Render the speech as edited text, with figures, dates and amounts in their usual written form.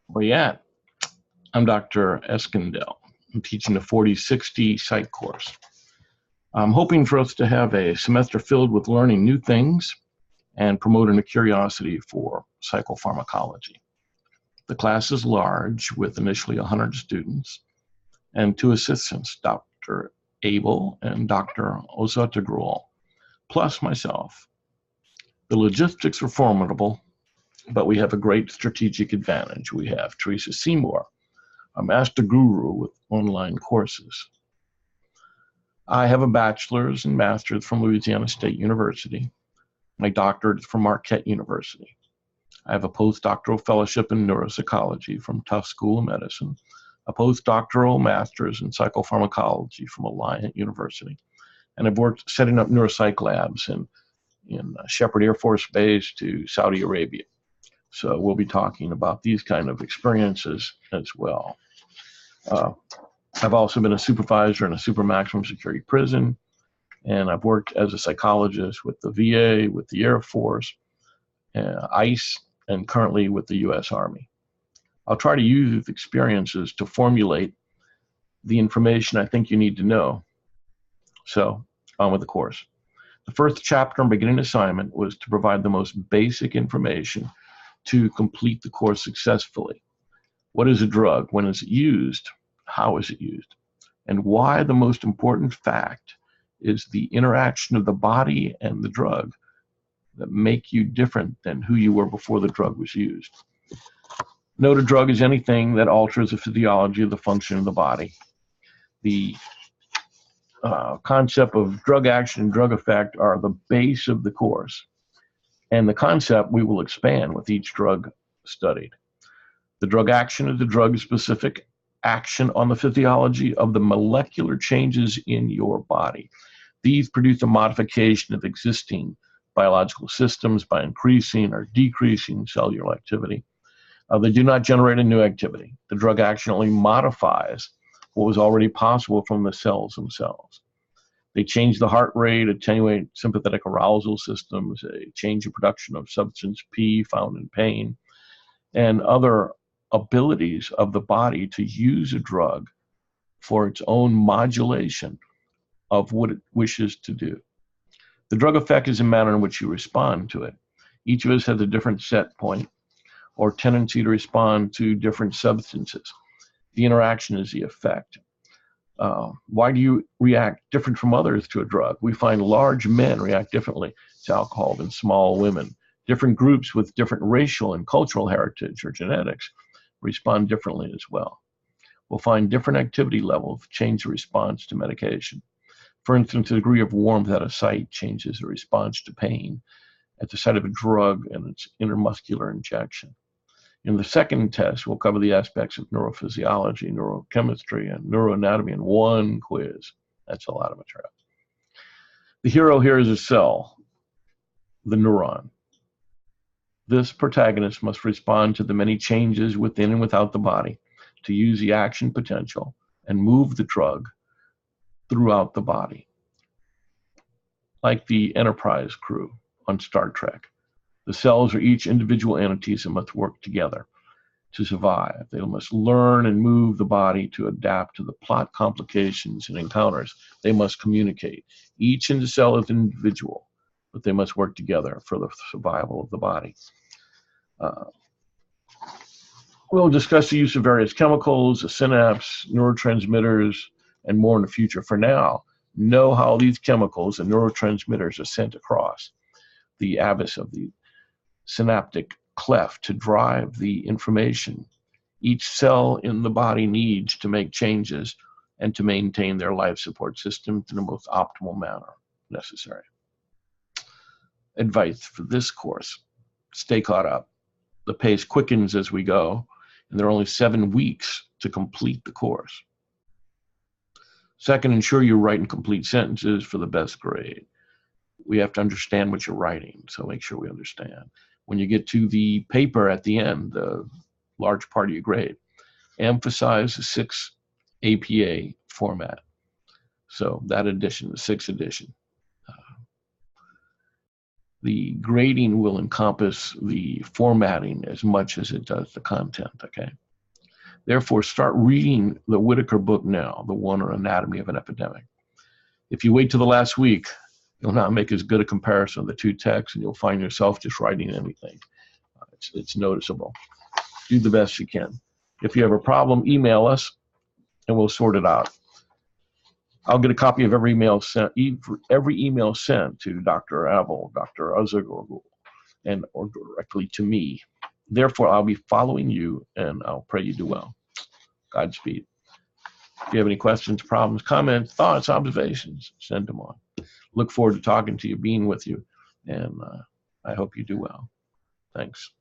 Where you at? I'm Dr. Eskandel. I'm teaching the 4060 psych course. I'm hoping for us to have a semester filled with learning new things and promoting a curiosity for psychopharmacology. The class is large with initially 100 students and 2 assistants, Dr. Abel and Dr. Osategrul, plus myself. The logistics are formidable, but we have a great strategic advantage. We have Teresa Seymour, a master guru with online courses. I have a bachelor's and master's from Louisiana State University. My doctorate is from Marquette University. I have a postdoctoral fellowship in neuropsychology from Tufts School of Medicine, a postdoctoral master's in psychopharmacology from Alliant University, and I've worked setting up neuropsych labs in Shepherd Air Force Base to Saudi Arabia. So we'll be talking about these kind of experiences as well. I've also been a supervisor in a super maximum security prison, and I've worked as a psychologist with the VA, with the Air Force, ICE, and currently with the U.S. Army. I'll try to use these experiences to formulate the information I think you need to know. So, on with the course. The first chapter and beginning assignment was to provide the most basic information to complete the course successfully. What is a drug? When is it used? How is it used? And why the most important fact is the interaction of the body and the drug that make you different than who you were before the drug was used. Note a drug is anything that alters the physiology of the function of the body. The concept of drug action and drug effect are the base of the course. And the concept we will expand with each drug studied. The drug action is the drug-specific action on the physiology of the molecular changes in your body. These produce a modification of existing biological systems by increasing or decreasing cellular activity. They do not generate a new activity. The drug action only modifies what was already possible from the cells themselves. They change the heart rate, attenuate sympathetic arousal systems, they change the production of substance P found in pain, and other abilities of the body to use a drug for its own modulation of what it wishes to do. The drug effect is a manner in which you respond to it. Each of us has a different set point or tendency to respond to different substances. The interaction is the effect. Why do you react different from others to a drug? We find large men react differently to alcohol than small women. Different groups with different racial and cultural heritage or genetics respond differently as well. We'll find different activity levels change the response to medication. For instance, the degree of warmth at a site changes the response to pain at the site of a drug and its intermuscular injection. In the second test, we'll cover the aspects of neurophysiology, neurochemistry, and neuroanatomy in one quiz. That's a lot of material. The hero here is a cell, the neuron. This protagonist must respond to the many changes within and without the body to use the action potential and move the drug throughout the body. Like the Enterprise crew on Star Trek, the cells are each individual entities that must work together to survive. They must learn and move the body to adapt to the plot complications and encounters. They must communicate. Each in the cell is an individual, but they must work together for the survival of the body. We'll discuss the use of various chemicals, the synapse, neurotransmitters, and more in the future. For now, know how these chemicals and neurotransmitters are sent across the abyss of the synaptic cleft to drive the information each cell in the body needs to make changes and to maintain their life support system in the most optimal manner necessary. Advice for this course: stay caught up. The pace quickens as we go, and there are only 7 weeks to complete the course. Second, ensure you write and complete sentences for the best grade. We have to understand what you're writing, so make sure we understand. When you get to the paper at the end, the large part of your grade, emphasize the 6 APA format. So that edition, the 6th edition. the grading will encompass the formatting as much as it does the content, okay? Therefore, start reading the Whitaker book now, the one on anatomy of an epidemic. If you wait till the last week, you'll not make as good a comparison of the two texts, and you'll find yourself just writing anything. It's noticeable. Do the best you can. If you have a problem, email us, and we'll sort it out. I'll get a copy of every email sent to Dr. Abel, Dr. Uzagorgul, or directly to me. Therefore, I'll be following you, and I'll pray you do well. Godspeed. If you have any questions, problems, comments, thoughts, observations, send them on. Look forward to talking to you, being with you, and I hope you do well. Thanks.